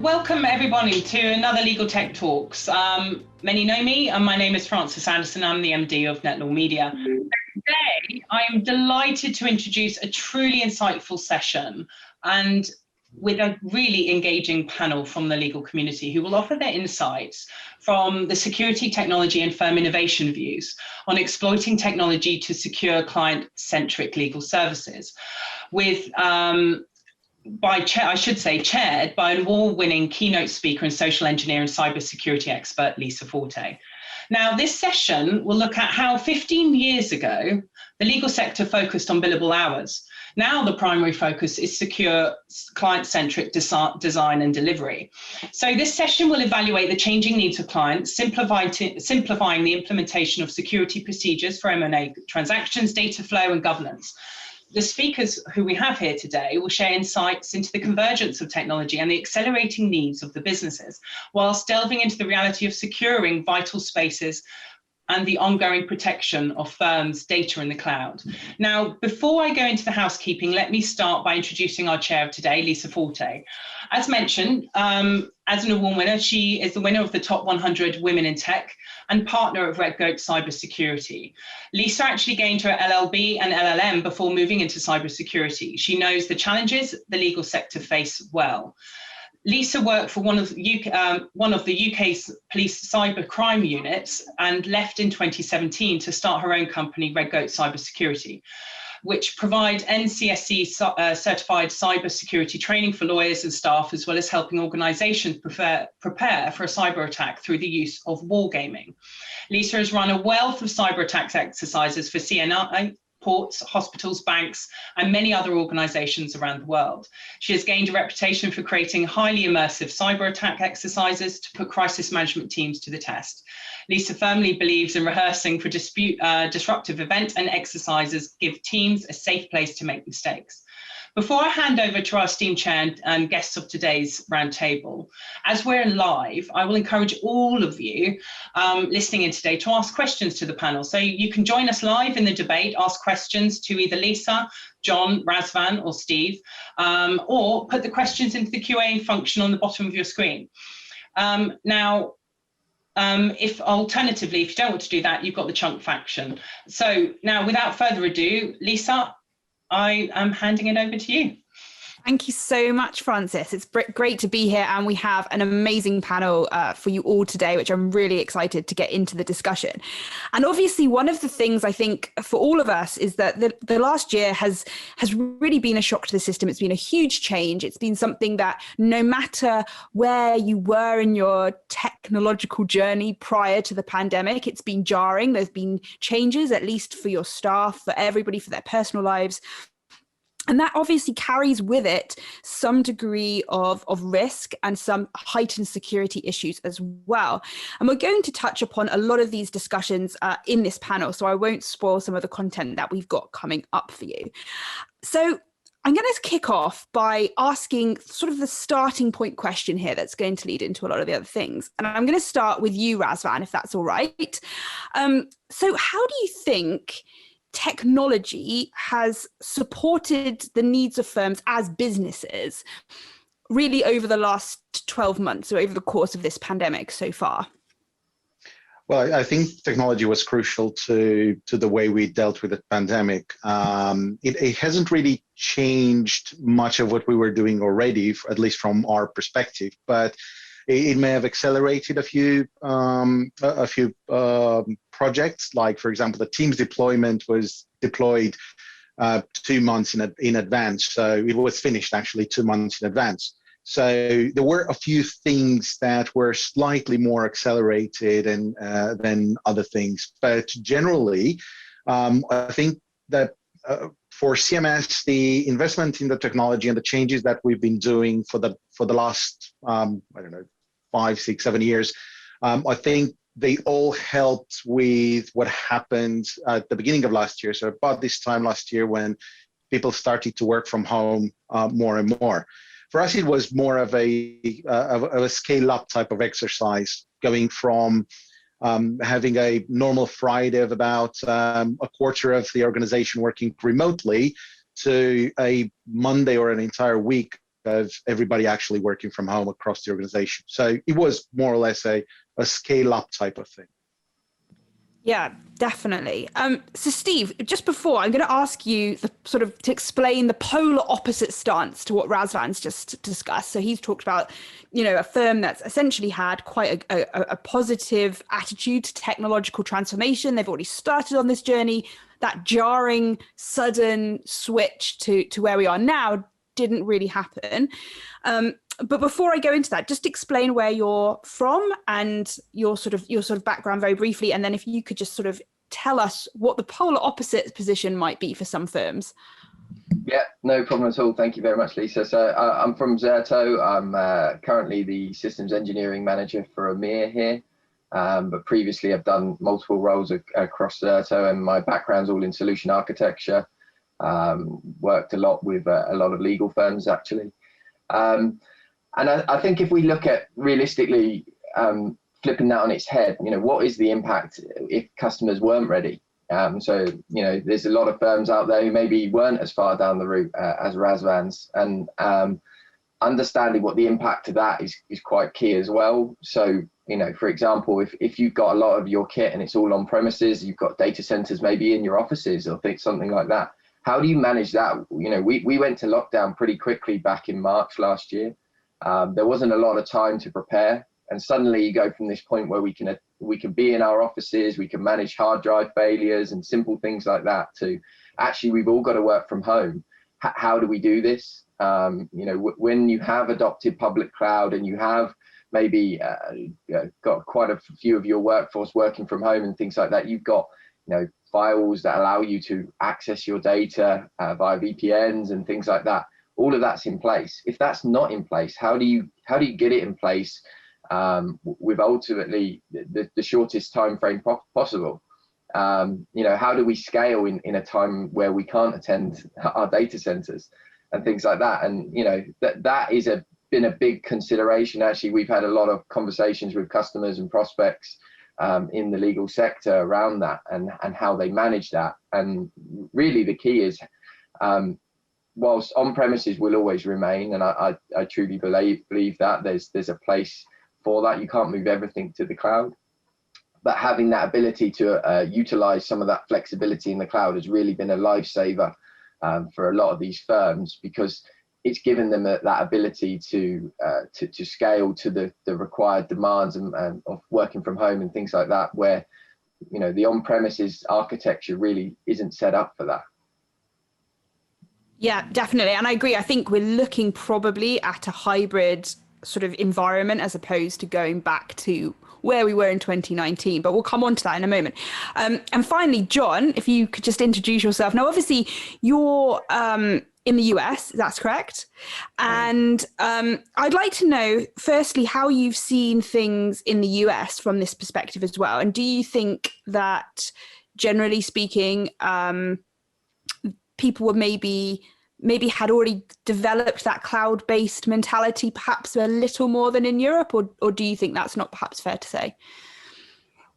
Welcome everybody to another Legal Tech Talks. Many know me, and my name is Frances Anderson. I'm the MD of NetLaw Media. Today, I am delighted to introduce a truly insightful session and with a really engaging panel from the legal community who will offer their insights from the security, technology and firm innovation views on exploiting technology to secure client-centric legal services with chaired by an award-winning keynote speaker and social engineer and cybersecurity expert, Lisa Forte. Now, this session will look at how 15 years ago, the legal sector focused on billable hours. Now the primary focus is secure client-centric design and delivery. So this session will evaluate the changing needs of clients, simplifying the implementation of security procedures for M&A transactions, data flow and governance. The speakers who we have here today will share insights into the convergence of technology and the accelerating needs of the businesses, whilst delving into the reality of securing vital spaces and the ongoing protection of firms' data in the cloud. Now, before I go into the housekeeping, let me start by introducing our chair of today, Lisa Forte. As mentioned, as an award winner, she is the winner of the Top 100 Women in Tech and partner of Red Goat Cybersecurity. Lisa actually gained her LLB and LLM before moving into cybersecurity. She knows the challenges the legal sector face well. Lisa worked for one of the UK's police cyber crime units and left in 2017 to start her own company, Red Goat Cybersecurity, which provide NCSC certified cybersecurity training for lawyers and staff, as well as helping organisations prepare for a cyber attack through the use of wargaming. Lisa has run a wealth of cyber attacks exercises for CNI, ports, hospitals, banks, and many other organisations around the world. She has gained a reputation for creating highly immersive cyber attack exercises to put crisis management teams to the test. Lisa firmly believes in rehearsing for disruptive event and exercises give teams a safe place to make mistakes. Before I hand over to our esteemed chair and guests of today's roundtable, as we're live, I will encourage all of you listening in today to ask questions to the panel. So you can join us live in the debate, ask questions to either Lisa, John, Razvan or Steve, or put the questions into the Q&A function on the bottom of your screen. If alternatively, if you don't want to do that, you've got the chunk faction. So now, without further ado, Lisa, I am handing it over to you. Thank you so much, Frances. It's great to be here, and we have an amazing panel for you all today, which I'm really excited to get into the discussion. And obviously, one of the things I think for all of us is that the last year has really been a shock to the system. It's been a huge change. It's been something that no matter where you were in your technological journey prior to the pandemic, it's been jarring. There's been changes, at least for your staff, for everybody, for their personal lives. And that obviously carries with it some degree of risk and some heightened security issues as well. And we're going to touch upon a lot of these discussions in this panel, so I won't spoil some of the content that we've got coming up for you. So I'm going to kick off by asking sort of the starting point question here that's going to lead into a lot of the other things. And I'm going to start with you, Razvan, if that's all right. So how do you think technology has supported the needs of firms as businesses really over the last 12 months or over the course of this pandemic so far? Well, I think technology was crucial to the way we dealt with the pandemic. It hasn't really changed much of what we were doing already, at least from our perspective, but it may have accelerated a few projects. Like, for example, the Teams deployment was deployed 2 months in advance. So it was finished actually 2 months in advance. So there were a few things that were slightly more accelerated than other things. But generally, I think that for CMS, the investment in the technology and the changes that we've been doing for the last, 5, 6, 7 years, I think they all helped with what happened at the beginning of last year. So about this time last year when people started to work from home more and more. For us, it was more of a scale-up type of exercise, going from having a normal Friday of about a quarter of the organization working remotely to a Monday or an entire week of everybody actually working from home across the organization. So it was more or less a scale up type of thing. Yeah, definitely. So Steve, just before, I'm going to ask you to explain the polar opposite stance to what Razvan's just discussed. So he's talked about, a firm that's essentially had quite a positive attitude to technological transformation. They've already started on this journey. That jarring, sudden switch to where we are now didn't really happen. But before I go into that, just explain where you're from and your sort of background very briefly, and then if you could just sort of tell us what the polar opposite position might be for some firms. Yeah, no problem at all. Thank you very much, Lisa. So I'm from Zerto. I'm currently the systems engineering manager for EMEA here. But previously I've done multiple roles across Zerto, and my background's all in solution architecture. Worked a lot with a lot of legal firms, actually. And I think if we look at realistically flipping that on its head, what is the impact if customers weren't ready? So, there's a lot of firms out there who maybe weren't as far down the route as Razvan's, and understanding what the impact of that is quite key as well. So, for example, if you've got a lot of your kit and it's all on premises, you've got data centers maybe in your offices or something like that. How do you manage that? We went to lockdown pretty quickly back in March last year. There wasn't a lot of time to prepare, and suddenly you go from this point where we can be in our offices, we can manage hard drive failures and simple things like that, to actually we've all got to work from home. How do we do this? When you have adopted public cloud and you have maybe got quite a few of your workforce working from home and things like that, you've got files that allow you to access your data via VPNs and things like that. All of that's in place. If that's not in place, how do you get it in place with ultimately the shortest time frame possible? How do we scale in a time where we can't attend our data centers and things like that? And that is been a big consideration. Actually, we've had a lot of conversations with customers and prospects in the legal sector around that and how they manage that. And really the key is, whilst on-premises will always remain, and I truly believe that there's a place for that. You can't move everything to the cloud, but having that ability to utilize some of that flexibility in the cloud has really been a lifesaver for a lot of these firms, because it's given them that ability to scale to the required demands and of working from home and things like that, where the on-premises architecture really isn't set up for that. Yeah, definitely. And I agree. I think we're looking probably at a hybrid sort of environment as opposed to going back to where we were in 2019, but we'll come on to that in a moment. And finally, John, if you could just introduce yourself. Now, obviously, you're in the US, that's correct. And I'd like to know, firstly, how you've seen things in the US from this perspective as well. And do you think that, generally speaking, people were maybe had already developed that cloud-based mentality perhaps a little more than in Europe, or do you think that's not perhaps fair to say?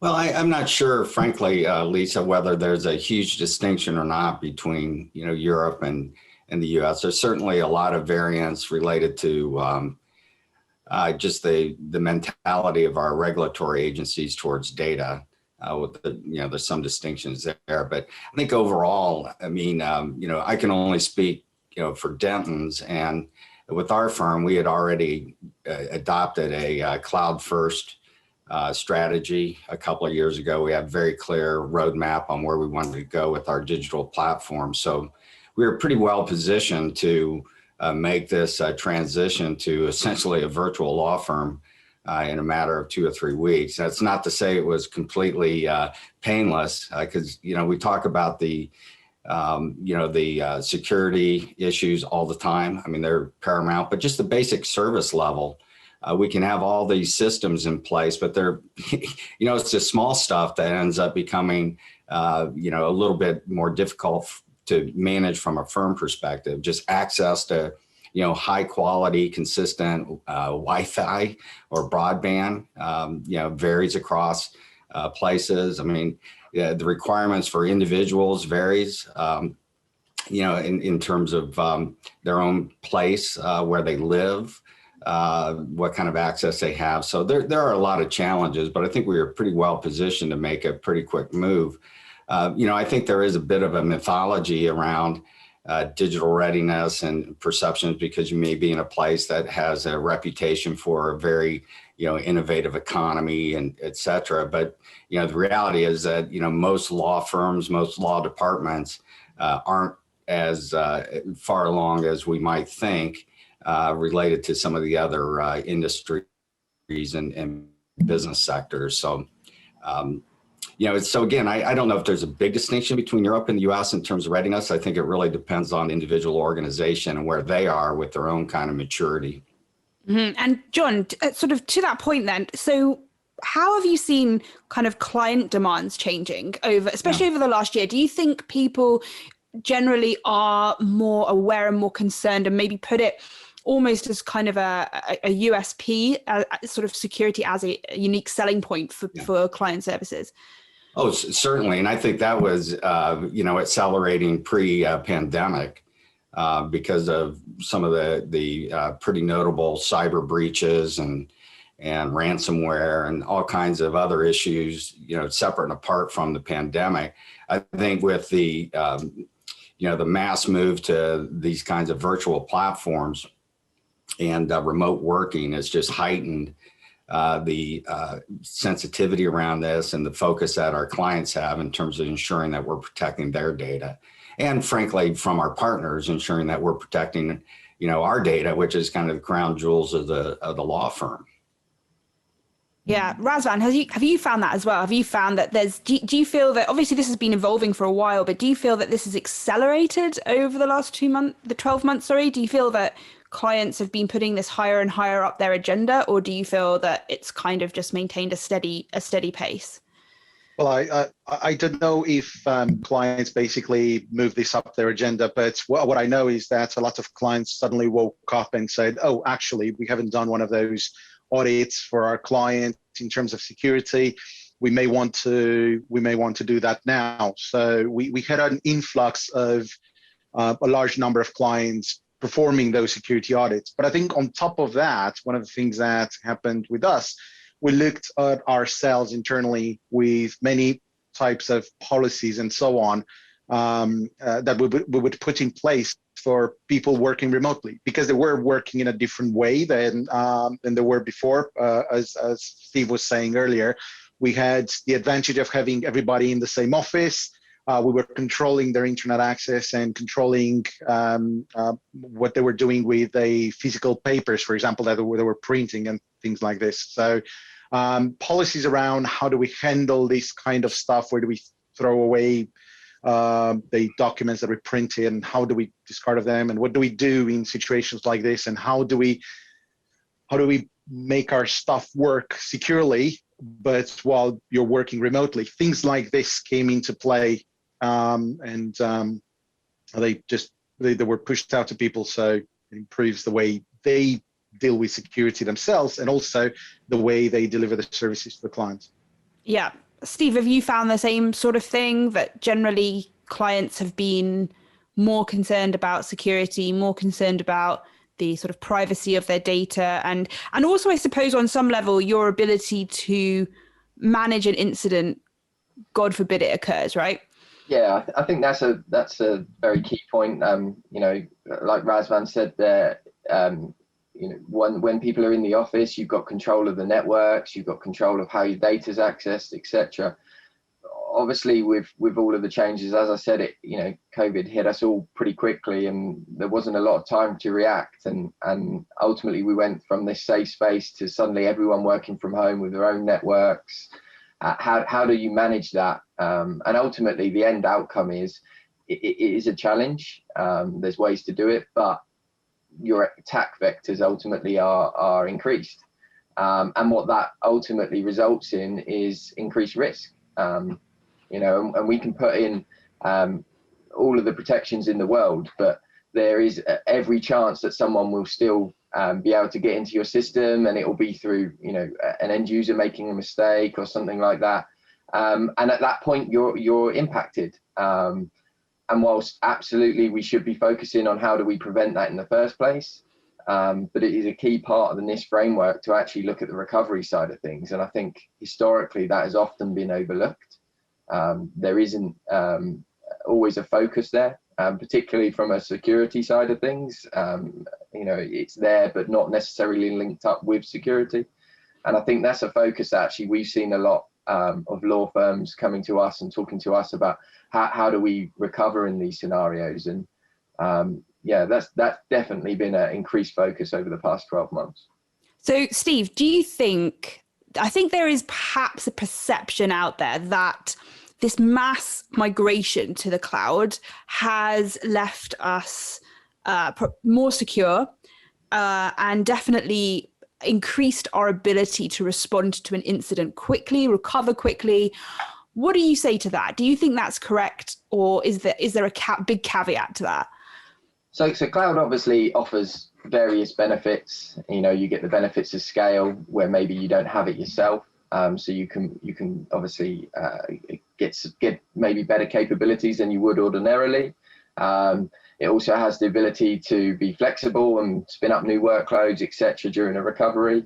Well, I'm not sure, frankly, Lisa, whether there's a huge distinction or not between Europe and the U.S. There's certainly a lot of variance related to just the mentality of our regulatory agencies towards data. There's some distinctions there, but I think overall, I mean, I can only speak, for Denton's, and with our firm, we had already adopted a cloud-first strategy a couple of years ago. We had a very clear roadmap on where we wanted to go with our digital platform. So we were pretty well positioned to make this transition to essentially a virtual law firm in a matter of 2 or 3 weeks. That's not to say it was completely painless, because we talk about the security issues all the time. I mean, they're paramount, but just the basic service level. We can have all these systems in place, but they're, it's the small stuff that ends up becoming, a little bit more difficult to manage from a firm perspective. Just access to, high quality, consistent Wi-Fi or broadband, varies across places. I mean, the requirements for individuals varies, in terms of their own place where they live, what kind of access they have. So there are a lot of challenges, but I think we are pretty well positioned to make a pretty quick move. I think there is a bit of a mythology around digital readiness and perceptions, because you may be in a place that has a reputation for a very, innovative economy and et cetera. But, the reality is that, most law firms, most law departments aren't as far along as we might think related to some of the other industries and business sectors. So, so again, I don't know if there's a big distinction between Europe and the US in terms of readiness. I think it really depends on the individual organization and where they are with their own kind of maturity. Mm-hmm. And John, sort of to that point then, so how have you seen kind of client demands changing especially over the last year? Do you think people generally are more aware and more concerned, and maybe put it almost as kind of a USP, sort of security as a unique selling point for client services? Oh, certainly. And I think that was, accelerating pre-pandemic because of some of the pretty notable cyber breaches and ransomware and all kinds of other issues, separate and apart from the pandemic. I think with the, the mass move to these kinds of virtual platforms and remote working has just heightened the sensitivity around this and the focus that our clients have in terms of ensuring that we're protecting their data. And frankly, from our partners, ensuring that we're protecting, our data, which is kind of the crown jewels of the law firm. Yeah, Razvan, have you found that as well? Have you found that do you feel that, obviously this has been evolving for a while, but do you feel that this has accelerated over the last 12 months, sorry? Do you feel that clients have been putting this higher and higher up their agenda, or do you feel that it's kind of just maintained a steady pace? Well, I don't know if clients basically move this up their agenda, but what I know is that a lot of clients suddenly woke up and said, oh, actually, we haven't done one of those audits for our client in terms of security. We may want to do that now. So we had an influx of a large number of clients performing those security audits. But I think on top of that, one of the things that happened with us, we looked at ourselves internally with many types of policies and so on that we would put in place for people working remotely, because they were working in a different way than they were before. As Steve was saying earlier, we had the advantage of having everybody in the same office. We were controlling their internet access and controlling what they were doing with the physical papers, for example, that they were printing and things like this. So policies around how do we handle this kind of stuff, where do we throw away the documents that we printed, and how do we discard of them, and what do we do in situations like this, and how do we make our stuff work securely, but while you're working remotely. Things like this came into play, and they were pushed out to people, so it improves the way they deal with security themselves, and also the way they deliver the services to the clients. Yeah. Steve, have you found the same sort of thing, that generally clients have been more concerned about security, more concerned about the sort of privacy of their data, and also, I suppose, on some level, your ability to manage an incident, God forbid it occurs, right? Yeah, I think that's a very key point. Like Razvan said there, when people are in the office, you've got control of the networks, you've got control of how your data's accessed, etc. Obviously, with all of the changes, as I said, COVID hit us all pretty quickly, and there wasn't a lot of time to react. And ultimately, we went from this safe space to suddenly everyone working from home with their own networks. How do you manage that? And ultimately, the end outcome is it is a challenge. There's ways to do it, but your attack vectors ultimately are increased. And what that ultimately results in is increased risk. And we can put in all of the protections in the world, but there is every chance that someone will still be able to get into your system, and it will be through, an end user making a mistake or something like that. And at that point, you're impacted. And whilst absolutely we should be focusing on how do we prevent that in the first place, but it is a key part of the NIST framework to actually look at the recovery side of things. And I think historically that has often been overlooked. There isn't always a focus there, particularly from a security side of things. It's there, but not necessarily linked up with security. And I think that's a focus that actually we've seen a lot of law firms coming to us and talking to us about how do we recover in these scenarios. And that's definitely been an increased focus over the past 12 months. So Steve, I think there is perhaps a perception out there that this mass migration to the cloud has left us more secure and definitely increased our ability to respond to an incident quickly, recover quickly. What do you say to that? Do you think that's correct, or is there a big caveat to that? So cloud obviously offers various benefits. You get the benefits of scale where maybe you don't have it yourself. So you can obviously get maybe better capabilities than you would ordinarily. It also has the ability to be flexible and spin up new workloads, etc. during a recovery.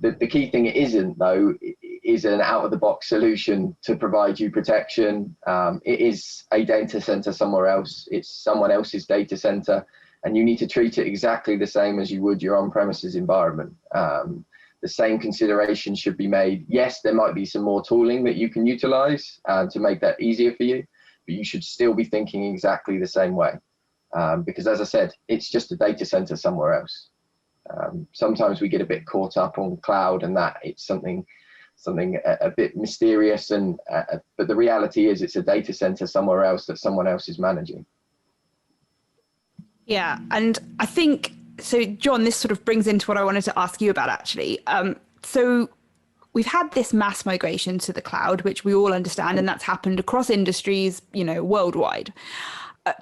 The key thing it isn't, though, is an out-of-the-box solution to provide you protection. It is a data center somewhere else. It's someone else's data center, and you need to treat it exactly the same as you would your on-premises environment. The same consideration should be made. Yes, there might be some more tooling that you can utilize to make that easier for you, but you should still be thinking exactly the same way. Because as I said, it's just a data center somewhere else. Sometimes we get a bit caught up on cloud and that it's something a bit mysterious, but the reality is it's a data center somewhere else that someone else is managing. Yeah, and I think, so John, this sort of brings into what I wanted to ask you about actually. So we've had this mass migration to the cloud, which we all understand, and that's happened across industries, worldwide.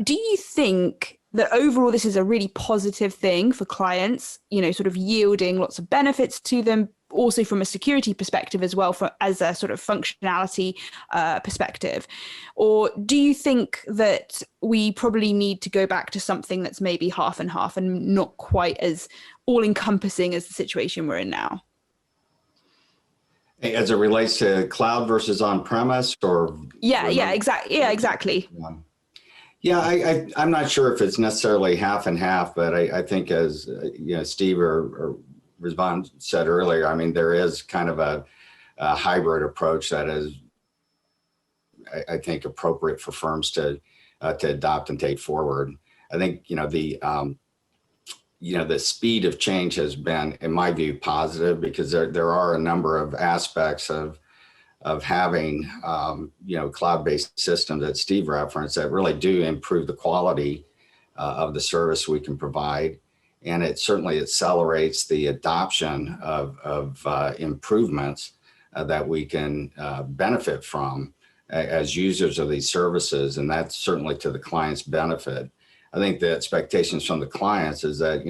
Do you think that overall this is a really positive thing for clients, sort of yielding lots of benefits to them, also from a security perspective as well, as a sort of functionality perspective? Or do you think that we probably need to go back to something that's maybe half and half and not quite as all-encompassing as the situation we're in now? As it relates to cloud versus on-premise, or? Exactly. Yeah, I'm not sure if it's necessarily half and half, but I think as Steve or Rizvan said earlier, I mean, there is kind of a hybrid approach that is, I think, appropriate for firms to adopt and take forward. I think the speed of change has been, in my view, positive, because there are a number of aspects of having cloud-based systems that Steve referenced that really do improve the quality of the service we can provide. And it certainly accelerates the adoption of improvements that we can benefit from as users of these services. And that's certainly to the client's benefit. I think the expectations from the clients is that,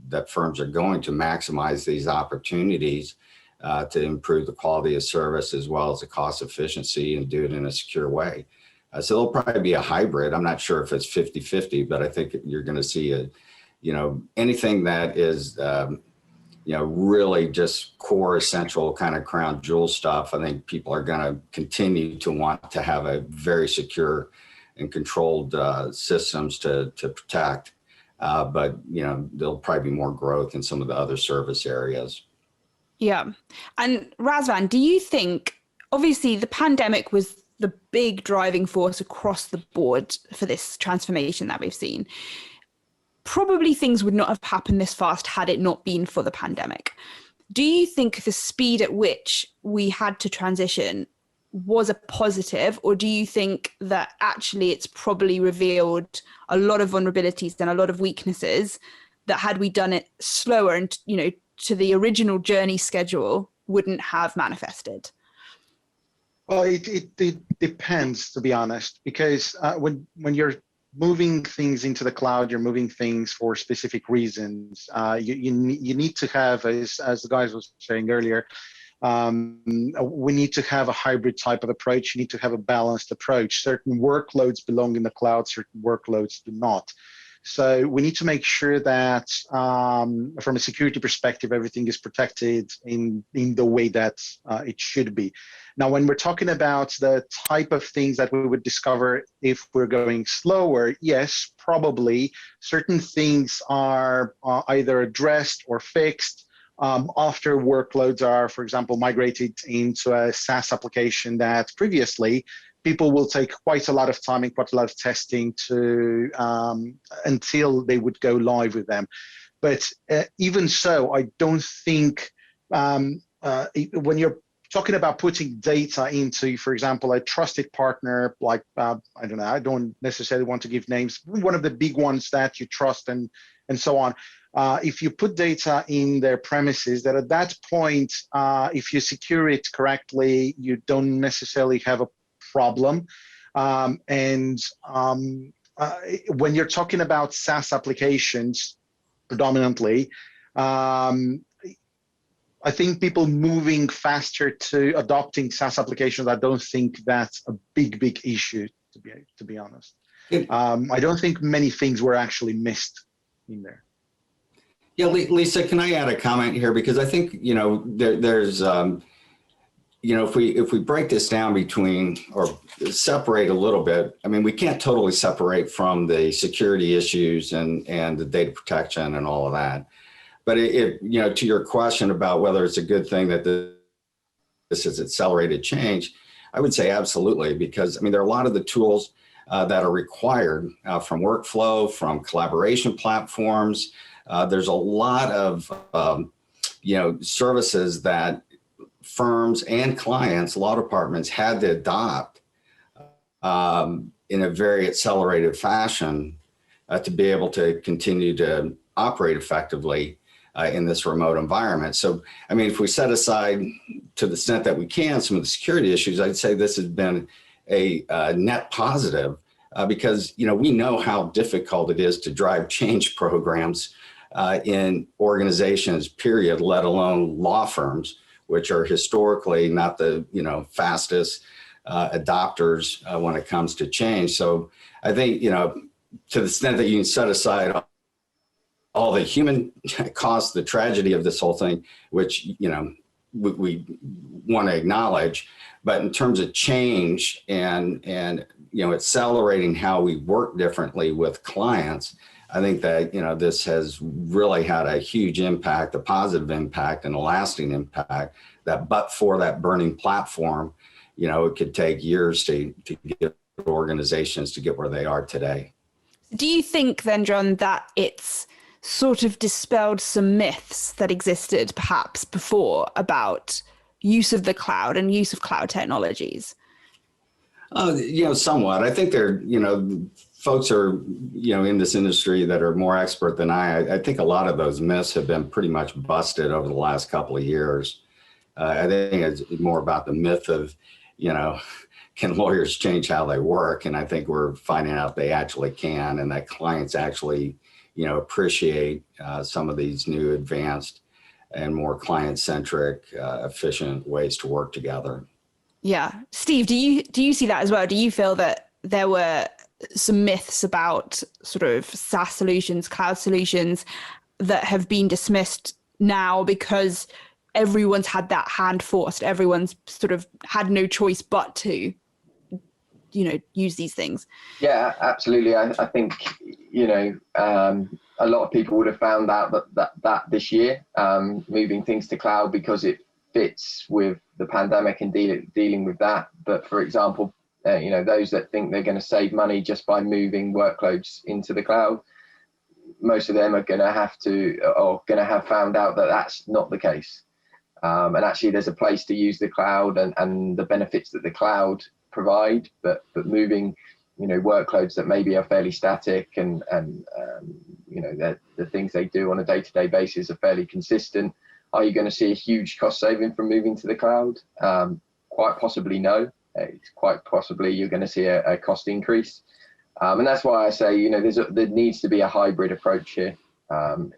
that firms are going to maximize these opportunities to improve the quality of service as well as the cost efficiency, and do it in a secure way. So there'll probably be a hybrid. I'm not sure if it's 50-50, but I think you're going to see anything that is, really just core essential kind of crown jewel stuff. I think people are going to continue to want to have a very secure and controlled systems to protect. But, there'll probably be more growth in some of the other service areas. Yeah. And Razvan, do you think, obviously the pandemic was the big driving force across the board for this transformation that we've seen. Probably things would not have happened this fast had it not been for the pandemic. Do you think the speed at which we had to transition was a positive, or do you think that actually it's probably revealed a lot of vulnerabilities and a lot of weaknesses that, had we done it slower and, to the original journey schedule, wouldn't have manifested? Well, it depends, to be honest, because when you're moving things into the cloud, you're moving things for specific reasons. You need to have, as the guys was saying earlier, We need to have a hybrid type of approach. You need to have a balanced approach. Certain workloads belong in the cloud, certain workloads do not. So we need to make sure that from a security perspective, everything is protected in the way that it should be. Now, when we're talking about the type of things that we would discover if we're going slower, yes, probably certain things are either addressed or fixed after workloads are, for example, migrated into a SaaS application that previously people will take quite a lot of time and quite a lot of testing to until they would go live with them. But even so, I don't think when you're talking about putting data into, for example, a trusted partner like, I don't know, I don't necessarily want to give names, one of the big ones that you trust and so on. If you put data in their premises, that at that point, if you secure it correctly, you don't necessarily have a problem. When you're talking about SaaS applications, predominantly, I think people moving faster to adopting SaaS applications, I don't think that's a big issue, to be honest. I don't think many things were actually missed in there. Yeah, Lisa, can I add a comment here? Because I think, there's, if we break this down between, or separate a little bit, I mean, we can't totally separate from the security issues and the data protection and all of that. But to your question about whether it's a good thing that this has accelerated change, I would say absolutely, because I mean, there are a lot of the tools that are required from workflow, from collaboration platforms. There's a lot of, services that firms and clients, law departments had to adopt in a very accelerated fashion to be able to continue to operate effectively in this remote environment. So, I mean, if we set aside to the extent that we can some of the security issues, I'd say this has been a net positive because, we know how difficult it is to drive change programs in organizations, period, let alone law firms, which are historically not the, fastest adopters when it comes to change. So I think, to the extent that you can set aside all the human cost, the tragedy of this whole thing, which, we want to acknowledge, but in terms of change and accelerating how we work differently with clients, I think that, this has really had a huge impact, a positive impact and a lasting impact that but for that burning platform, it could take years to get organizations to get where they are today. Do you think then, John, that it's sort of dispelled some myths that existed perhaps before about use of the cloud and use of cloud technologies? Somewhat. I think folks are, in this industry that are more expert than I think a lot of those myths have been pretty much busted over the last couple of years. I think it's more about the myth of, can lawyers change how they work? And I think we're finding out they actually can, and that clients actually, appreciate some of these new advanced and more client-centric, efficient ways to work together. Yeah. Steve, do you see that as well? Do you feel that there were some myths about sort of SaaS solutions, cloud solutions that have been dismissed now because everyone's had that hand forced, everyone's sort of had no choice but to, use these things? Yeah, absolutely. I think, a lot of people would have found out that this year, moving things to cloud because it fits with the pandemic and dealing with that. But for example, those that think they're going to save money just by moving workloads into the cloud, most of them are going to have found out that that's not the case. And actually there's a place to use the cloud and the benefits that the cloud provide, but moving, workloads that maybe are fairly static and the things they do on a day-to-day basis are fairly consistent. Are you going to see a huge cost saving from moving to the cloud? Quite possibly no. It's quite possibly you're going to see a cost increase. And that's why I say, there needs to be a hybrid approach here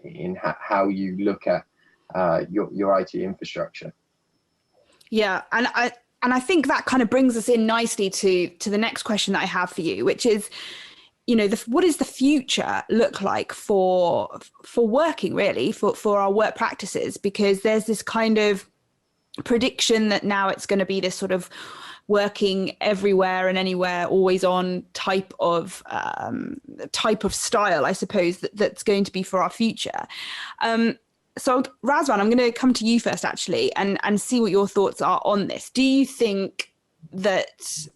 in how you look at your IT infrastructure. Yeah, and I think that kind of brings us in nicely to the next question that I have for you, which is, you know, what does the future look like for working, really, for our work practices? Because there's this kind of prediction that now it's going to be this sort of working everywhere and anywhere, always on type of style, I suppose, that's going to be for our future. So Razvan, I'm going to come to you first, actually, and see what your thoughts are on this. Do you think that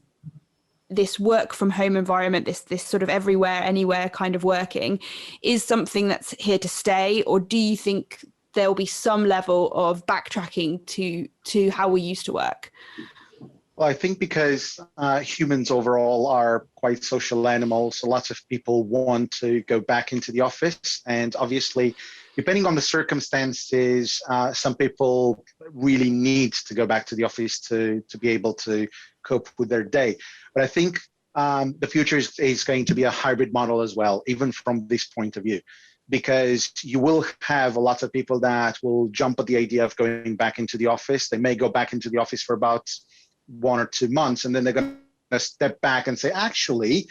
this work from home environment, this sort of everywhere, anywhere kind of working, is something that's here to stay? Or do you think there'll be some level of backtracking to how we used to work? Well, I think because humans overall are quite social animals, lots of people want to go back into the office. And obviously, depending on the circumstances, some people really need to go back to the office to be able to cope with their day. But I think the future is going to be a hybrid model as well, even from this point of view, because you will have a lot of people that will jump at the idea of going back into the office. They may go back into the office for about 1 or 2 months, and then they're going to step back and say, actually,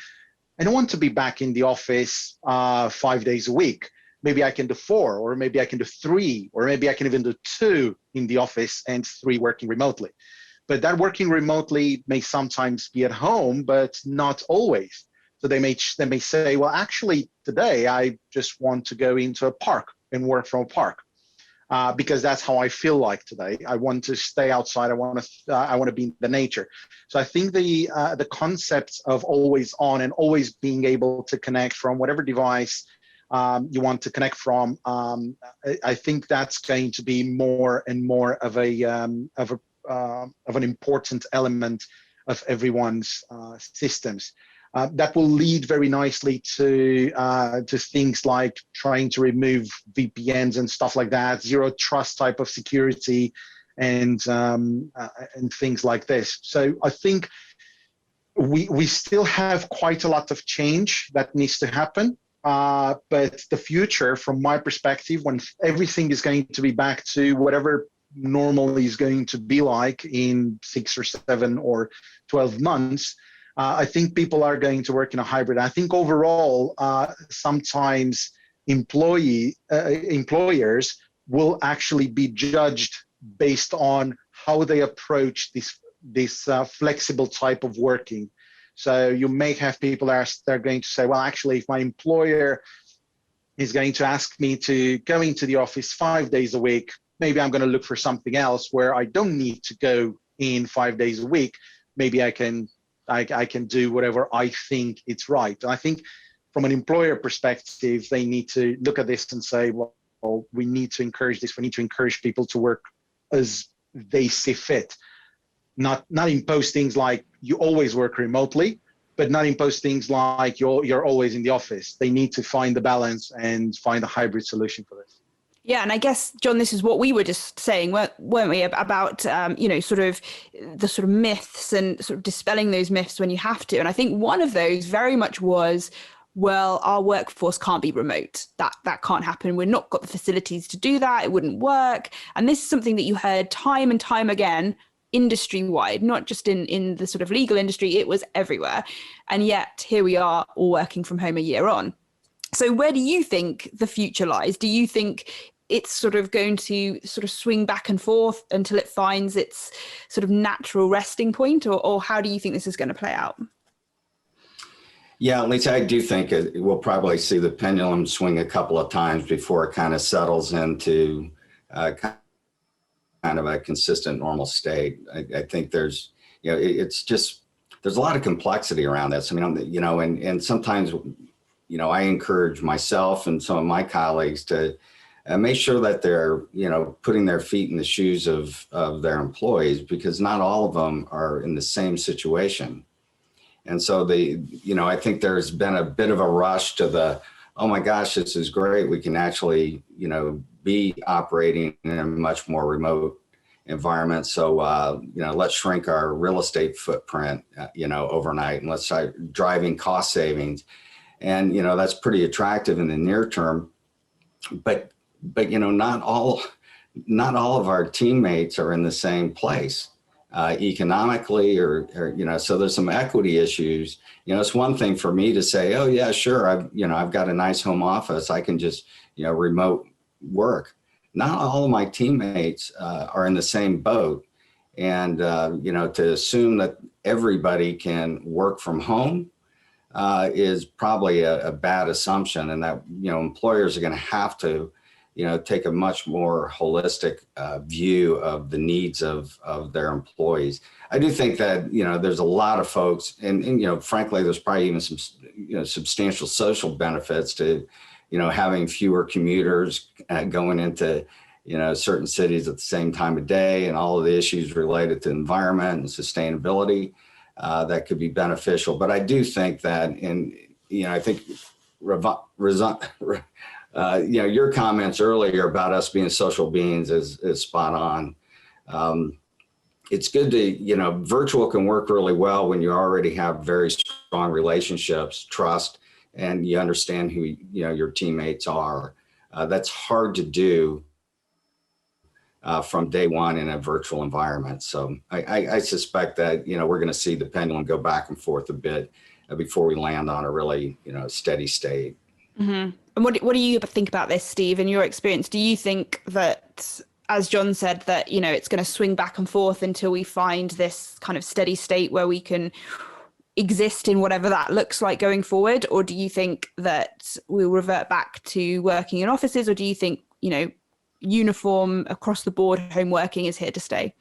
I don't want to be back in the office 5 days a week. Maybe I can do 4, or maybe I can do 3, or maybe I can even do 2 in the office and 3 working remotely. But that working remotely may sometimes be at home, but not always. So they may say, well, actually, today I just want to go into a park and work from a park. Because that's how I feel like today. I want to stay outside. I want to be in the nature. So I think the concept of always on and always being able to connect from whatever device you want to connect from, I think that's going to be more and more of an important element of everyone's systems. That will lead very nicely to things like trying to remove VPNs and stuff like that, zero trust type of security, and things like this. So I think we still have quite a lot of change that needs to happen. But the future, from my perspective, when everything is going to be back to whatever normal is going to be like in 6 or 7 or 12 months, I think people are going to work in a hybrid. I think overall, sometimes employers will actually be judged based on how they approach this flexible type of working. So you may have people that are going to say, well, actually, if my employer is going to ask me to go into the office 5 days a week, maybe I'm going to look for something else where I don't need to go in 5 days a week. Maybe I can do whatever I think it's right. And I think from an employer perspective, they need to look at this and say, well, we need to encourage this. We need to encourage people to work as they see fit. Not impose things like you always work remotely, but not impose things like you're always in the office. They need to find the balance and find a hybrid solution for this. Yeah, and I guess, John, this is what we were just saying, weren't we, about sort of the sort of myths and sort of dispelling those myths when you have to. And I think one of those very much was, well, our workforce can't be remote. That can't happen. We've not got the facilities to do that. It wouldn't work. And this is something that you heard time and time again, industry-wide, not just in the sort of legal industry. It was everywhere. And yet here we are, all working from home a year on. So where do you think the future lies? Do you think it's sort of going to sort of swing back and forth until it finds its sort of natural resting point, or how do you think this is going to play out? Yeah, Lisa, I do think we'll probably see the pendulum swing a couple of times before it kind of settles into kind of a consistent normal state. I think there's, it's just, there's a lot of complexity around this. I mean, and sometimes, I encourage myself and some of my colleagues to make sure that they're, putting their feet in the shoes of their employees, because not all of them are in the same situation. And so I think there's been a bit of a rush to oh my gosh, this is great. We can actually, be operating in a much more remote environment. So, let's shrink our real estate footprint, overnight, and let's start driving cost savings. And, that's pretty attractive in the near term, but not all of our teammates are in the same place. economically, or so there's some equity issues. It's one thing for me to say, oh yeah, sure, I've got a nice home office, I can just remote work. Not all of my teammates are in the same boat, and to assume that everybody can work from home is probably a bad assumption, and that employers are going to have to take a much more holistic view of the needs of their employees. I do think that there's a lot of folks, and frankly, there's probably even some substantial social benefits to having fewer commuters going into certain cities at the same time of day, and all of the issues related to environment and sustainability that could be beneficial. But I do think that, I think your comments earlier about us being social beings is spot on. It's good to, virtual can work really well when you already have very strong relationships, trust, and you understand who your teammates are. That's hard to do from day one in a virtual environment. So I suspect that, we're going to see the pendulum go back and forth a bit before we land on a really, steady state. Mm-hmm. And what do you think about this, Steve, in your experience? Do you think that, as John said, that, it's going to swing back and forth until we find this kind of steady state where we can exist in whatever that looks like going forward? Or do you think that we'll revert back to working in offices? Or do you think, uniform across the board home working is here to stay?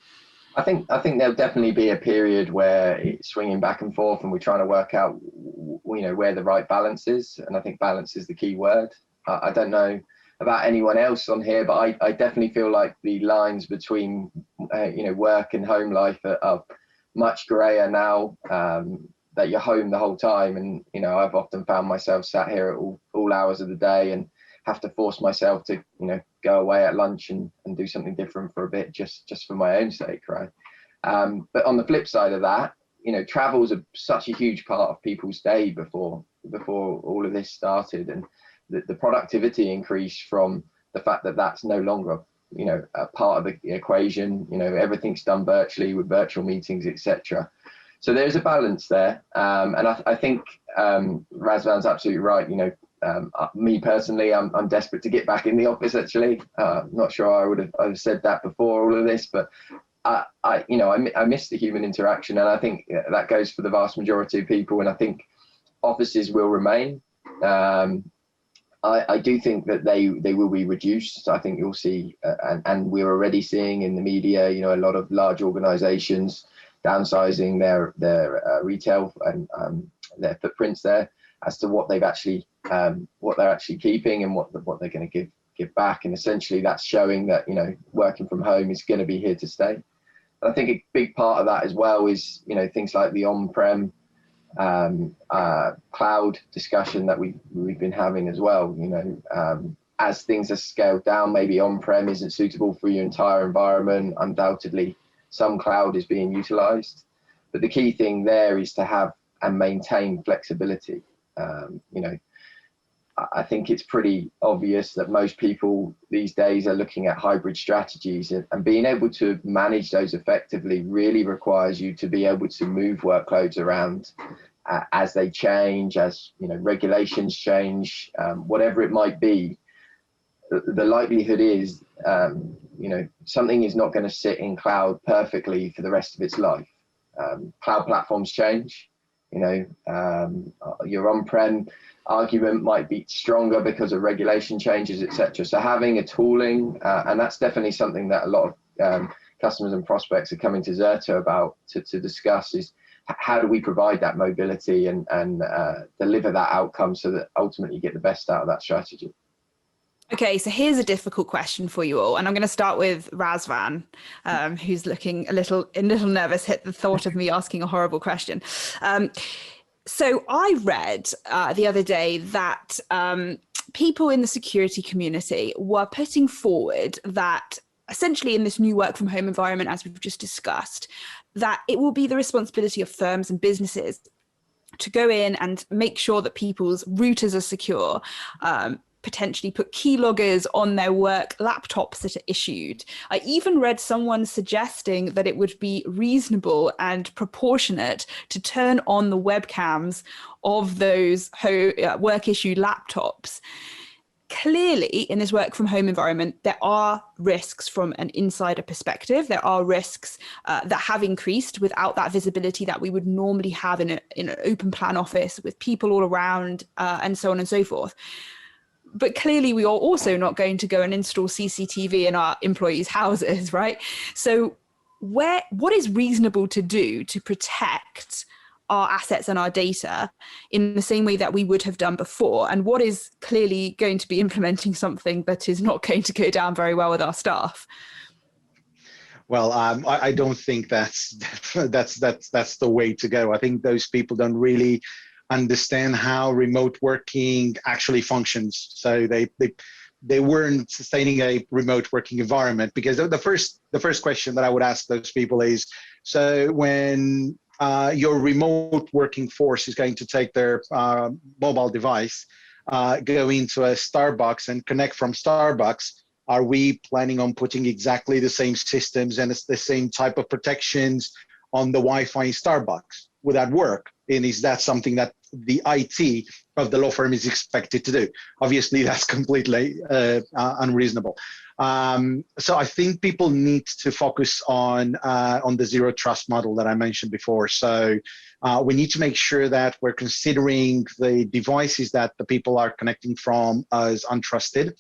I think there'll definitely be a period where it's swinging back and forth, and we're trying to work out, where the right balance is. And I think balance is the key word. I don't know about anyone else on here, but I definitely feel like the lines between, work and home life are much grayer now, that you're home the whole time. And, I've often found myself sat here at all hours of the day and have to force myself to, go away at lunch and do something different for a bit, just for my own sake, right? But on the flip side of that, travel's such a huge part of people's day before all of this started, and the productivity increase from the fact that that's no longer, a part of the equation. Everything's done virtually with virtual meetings, etc. So there's a balance there, and I think Razvan's absolutely right. Me personally, I'm desperate to get back in the office. Actually, not sure I would have said that before all of this, but I miss the human interaction, and I think that goes for the vast majority of people. And I think offices will remain. I do think that they will be reduced. I think you'll see, and we're already seeing in the media, a lot of large organisations downsizing their retail and their footprints there, as to what they're actually keeping and what they're going to give back. And essentially that's showing that, working from home is going to be here to stay. And I think a big part of that as well is, things like the on-prem cloud discussion that we've been having as well. As things are scaled down, maybe on-prem isn't suitable for your entire environment. Undoubtedly, some cloud is being utilized, but the key thing there is to have and maintain flexibility. I think it's pretty obvious that most people these days are looking at hybrid strategies, and being able to manage those effectively really requires you to be able to move workloads around as they change, as regulations change, whatever it might be. The likelihood is, something is not going to sit in cloud perfectly for the rest of its life. Cloud platforms change. Your on-prem argument might be stronger because of regulation changes, etc. So having a tooling, and that's definitely something that a lot of customers and prospects are coming to Zerto about to discuss, is how do we provide that mobility and deliver that outcome so that ultimately you get the best out of that strategy. Okay, so here's a difficult question for you all, and I'm going to start with Razvan, who's looking a little nervous at the thought of me asking a horrible question. So I read the other day that people in the security community were putting forward that essentially in this new work from home environment, as we've just discussed, that it will be the responsibility of firms and businesses to go in and make sure that people's routers are secure, potentially put keyloggers on their work laptops that are issued. I even read someone suggesting that it would be reasonable and proportionate to turn on the webcams of those work issued laptops. Clearly, in this work from home environment, there are risks from an insider perspective. There are risks that have increased without that visibility that we would normally have in an open plan office with people all around and so on and so forth. But clearly, we are also not going to go and install CCTV in our employees' houses, right? So what is reasonable to do to protect our assets and our data in the same way that we would have done before? And what is clearly going to be implementing something that is not going to go down very well with our staff? Well, I don't think that's the way to go. I think those people don't really understand how remote working actually functions. So they weren't sustaining a remote working environment, because the first question that I would ask those people is, so when your remote working force is going to take their mobile device, go into a Starbucks and connect from Starbucks, are we planning on putting exactly the same systems and the same type of protections on the Wi-Fi in Starbucks? Would that work? And is that something that the IT of the law firm is expected to do? Obviously, that's completely unreasonable. So I think people need to focus on the zero trust model that I mentioned before. So we need to make sure that we're considering the devices that the people are connecting from as untrusted.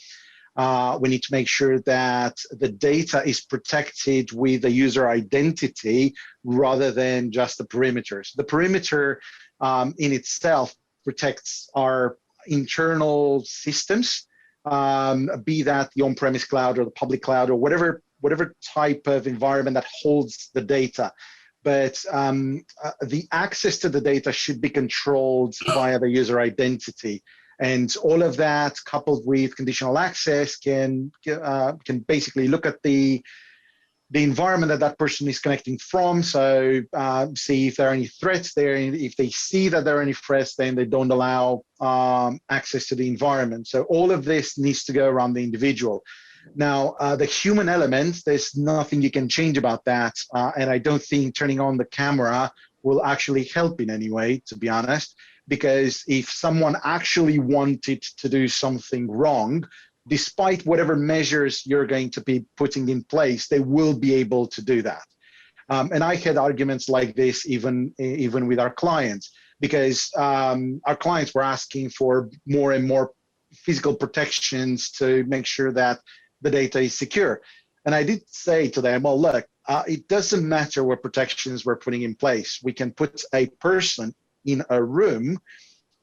We need to make sure that the data is protected with a user identity rather than just the perimeters. The perimeter in itself protects our internal systems, be that the on-premise cloud or the public cloud or whatever type of environment that holds the data. But the access to the data should be controlled via the user identity. And all of that, coupled with conditional access, can basically look at the environment that person is connecting from. So see if there are any threats there. And if they see that there are any threats, then they don't allow access to the environment. So all of this needs to go around the individual. Now, the human element, there's nothing you can change about that. And I don't think turning on the camera will actually help in any way, to be honest. Because if someone actually wanted to do something wrong, despite whatever measures you're going to be putting in place, they will be able to do that. And I had arguments like this even with our clients, because our clients were asking for more and more physical protections to make sure that the data is secure. And I did say to them, well, look, it doesn't matter what protections we're putting in place. We can put a person in a room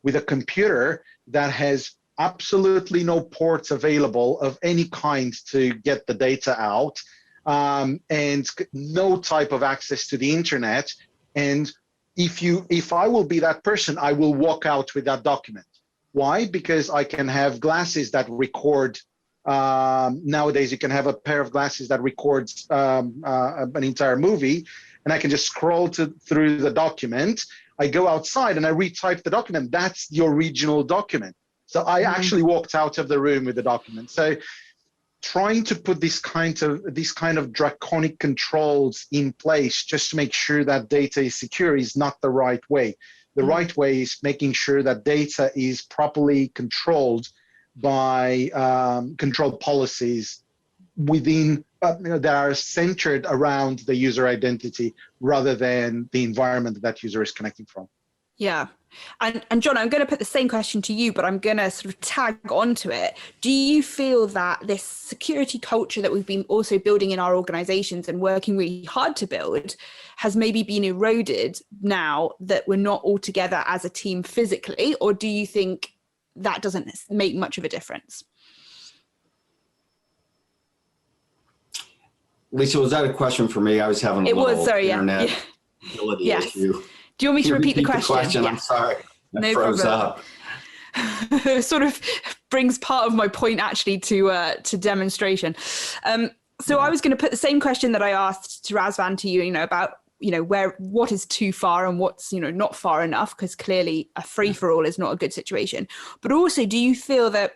with a computer that has absolutely no ports available of any kind to get the data out, and no type of access to the internet. And if I will be that person, I will walk out with that document. Why? Because I can have glasses that record. Nowadays, you can have a pair of glasses that records an entire movie, and I can just scroll through the document. I go outside and I retype the document. That's the original document. So I actually walked out of the room with the document. So trying to put these kind of draconic controls in place just to make sure that data is secure is not the right way. The right way is making sure that data is properly controlled by control policies within that are centered around the user identity rather than the environment that user is connecting from. Yeah. And John, I'm going to put the same question to you, but I'm going to sort of tag onto it. Do you feel that this security culture that we've been also building in our organizations and working really hard to build has maybe been eroded now that we're not all together as a team physically? Or do you think that doesn't make much of a difference? Lisa, was that a question for me? I was having a little internet ability issue. Do you want me to repeat the question? I'm sorry. No froze problem. Up. It sort of brings part of my point actually to demonstration. So I was going to put the same question that I asked to Razvan to you, about what is too far and what's not far enough, because clearly a free for all is not a good situation. But also, do you feel that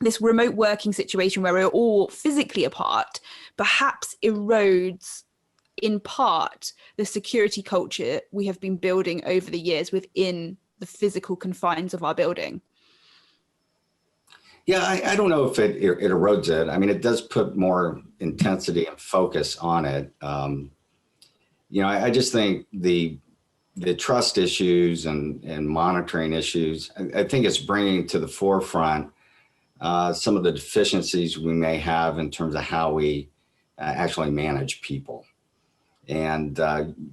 this remote working situation where we're all physically apart perhaps erodes in part the security culture we have been building over the years within the physical confines of our building? Yeah, I don't know if it erodes it. I mean, it does put more intensity and focus on it. I just think the trust issues and monitoring issues, I think it's bringing to the forefront some of the deficiencies we may have in terms of how we actually manage people. And,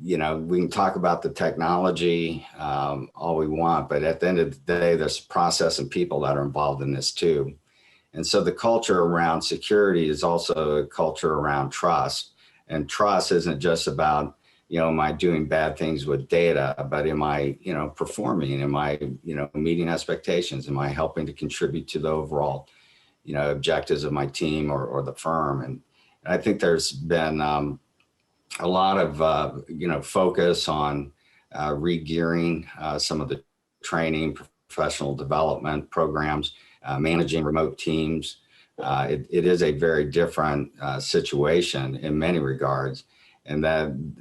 we can talk about the technology all we want, but at the end of the day, there's process and people that are involved in this too. And so the culture around security is also a culture around trust. And trust isn't just about, am I doing bad things with data, but am I, performing? Am I, meeting expectations? Am I helping to contribute to the overall, objectives of my team or the firm? And I think there's been a lot of, focus on re-gearing some of the training, professional development programs, managing remote teams. It is a very different situation in many regards. And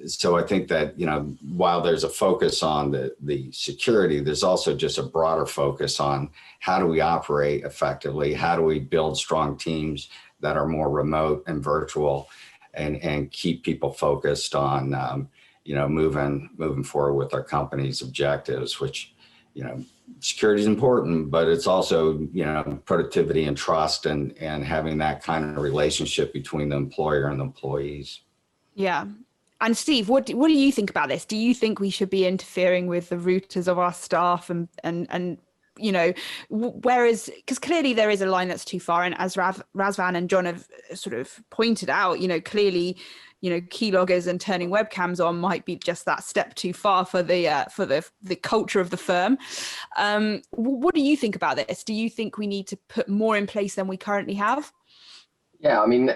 so I think that, while there's a focus on the security, there's also just a broader focus on how do we operate effectively? How do we build strong teams that are more remote and virtual and keep people focused on, moving forward with our company's objectives, which, security is important, but it's also, productivity and trust and having that kind of relationship between the employer and the employees. Yeah. And Steve, what do you think about this? Do you think we should be interfering with the routers of our staff and whereas, because clearly there is a line that's too far, and as Razvan and John have sort of pointed out, clearly, keyloggers and turning webcams on might be just that step too far for the culture of the firm. What do you think about this? Do you think we need to put more in place than we currently have? Yeah, I mean,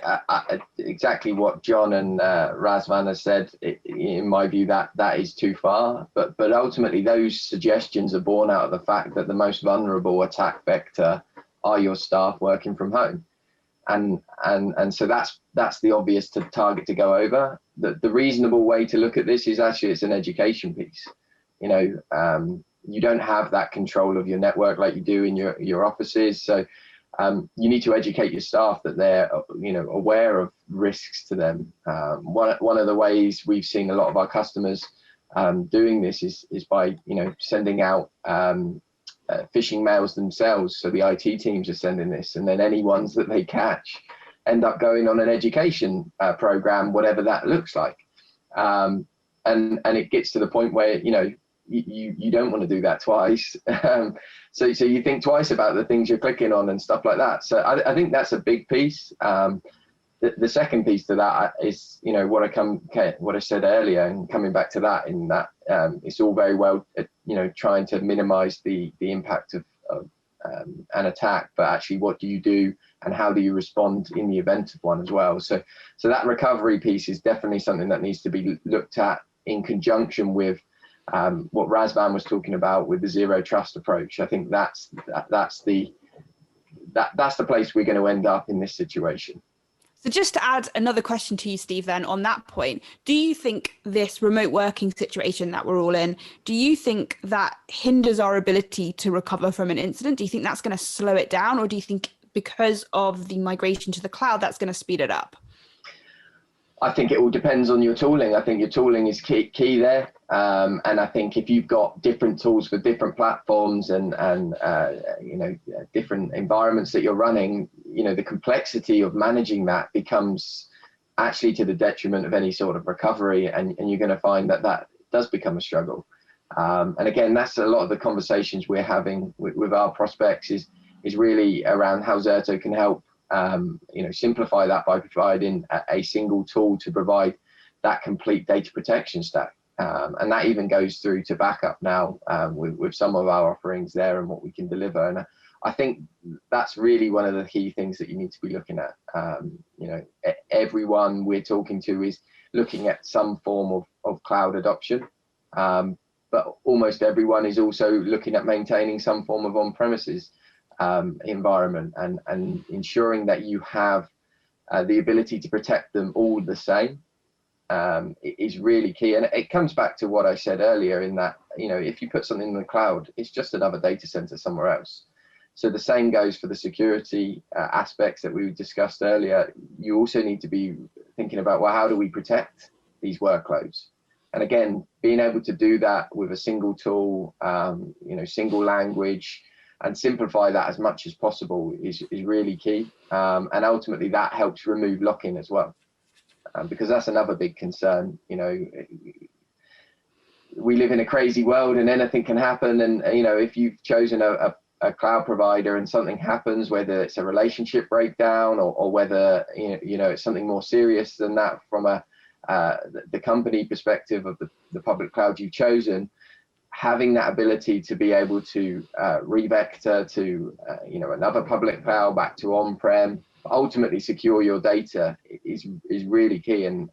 exactly what John and Razvan has said. In my view, that is too far. But ultimately, those suggestions are born out of the fact that the most vulnerable attack vector are your staff working from home, and so that's the obvious target to go over. The reasonable way to look at this is actually it's an education piece. You don't have that control of your network like you do in your offices, so. You need to educate your staff that they're, aware of risks to them. One of the ways we've seen a lot of our customers doing this is by, sending out phishing mails themselves. So the IT teams are sending this, and then any ones that they catch end up going on an education program, whatever that looks like. And it gets to the point where, you don't want to do that twice. So you think twice about the things you're clicking on and stuff like that. So I think that's a big piece. The second piece to that is, what I said earlier, and coming back to that, in that it's all very well, trying to minimize the impact of an attack, but actually what do you do and how do you respond in the event of one as well? So that recovery piece is definitely something that needs to be looked at in conjunction with what Razvan was talking about with the zero trust approach. I think that's the place we're going to end up in this situation. So just to add another question to you, Steve, then on that point, do you think this remote working situation that we're all in, do you think that hinders our ability to recover from an incident? Do you think that's going to slow it down, or do you think because of the migration to the cloud, that's going to speed it up? I think it all depends on your tooling. I think your tooling is key there. And I think if you've got different tools for different platforms and different environments that you're running, the complexity of managing that becomes actually to the detriment of any sort of recovery. And you're going to find that does become a struggle. And again, that's a lot of the conversations we're having with our prospects is really around how Zerto can help simplify that by providing a single tool to provide that complete data protection stack. And that even goes through to backup now with some of our offerings there and what we can deliver. And I think that's really one of the key things that you need to be looking at. Everyone we're talking to is looking at some form of cloud adoption, but almost everyone is also looking at maintaining some form of on-premises environment, and ensuring that you have the ability to protect them all the same is really key. And it comes back to what I said earlier, in that, you know, if you put something in the cloud, it's just another data center somewhere else. So the same goes for the security aspects that we discussed earlier. You also need to be thinking about, well, how do we protect these workloads? And again, being able to do that with a single tool, you know, single language, and simplify that as much as possible is really key. And ultimately that helps remove lock-in as well, because that's another big concern. You know, we live in a crazy world and anything can happen. And, you know, if you've chosen a cloud provider and something happens, whether it's a relationship breakdown or whether, you know, it's something more serious than that from the company perspective of the public cloud you've chosen, having that ability to be able to revector to you know, another public cloud, back to on-prem, ultimately secure your data is really key. And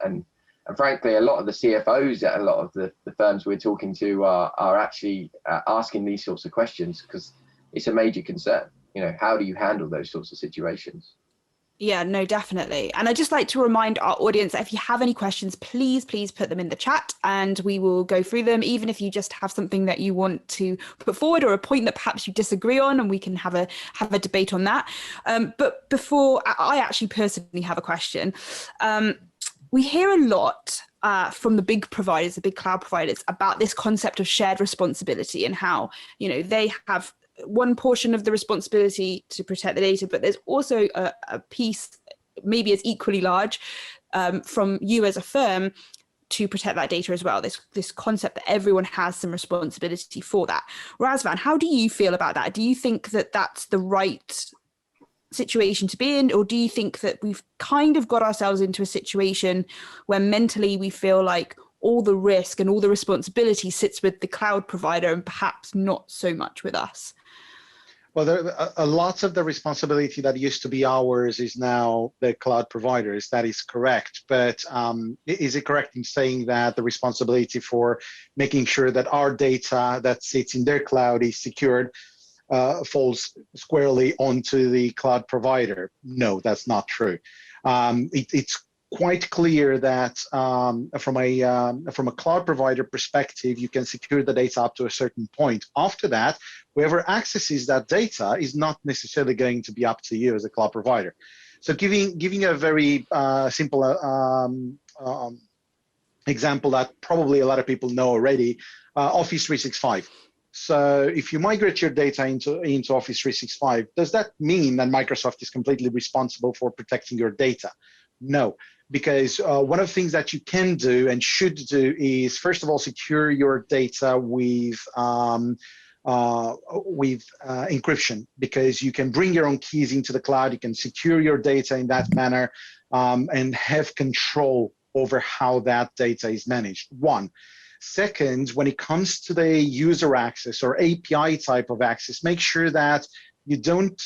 frankly, a lot of the CFOs at a lot of the firms we're talking to are actually asking these sorts of questions, because it's a major concern. You know, how do you handle those sorts of situations? Yeah, no, definitely. And I'd just like to remind our audience that if you have any questions, please put them in the chat and we will go through them, even if you just have something that you want to put forward or a point that perhaps you disagree on, and we can have a debate on that. But before, I actually personally have a question. We hear a lot from the big providers, the big cloud providers, about this concept of shared responsibility and how, you know, they have one portion of the responsibility to protect the data, but there's also a piece, maybe as equally large, from you as a firm to protect that data as well. This concept that everyone has some responsibility for that. Razvan, how do you feel about that? Do you think that that's the right situation to be in, or do you think that we've kind of got ourselves into a situation where mentally we feel like all the risk and all the responsibility sits with the cloud provider and perhaps not so much with us? Well, a lot of the responsibility that used to be ours is now the cloud providers. That is correct. But is it correct in saying that the responsibility for making sure that our data that sits in their cloud is secured falls squarely onto the cloud provider? No, that's not true. It's quite clear that from a cloud provider perspective, you can secure the data up to a certain point. After that, whoever accesses that data is not necessarily going to be up to you as a cloud provider. So giving a very simple example that probably a lot of people know already, Office 365. So if you migrate your data into Office 365, does that mean that Microsoft is completely responsible for protecting your data? No, because one of the things that you can do and should do is, first of all, secure your data with encryption, because you can bring your own keys into the cloud, you can secure your data in that manner, and have control over how that data is managed. One. Second, when it comes to the user access or API type of access, make sure that you don't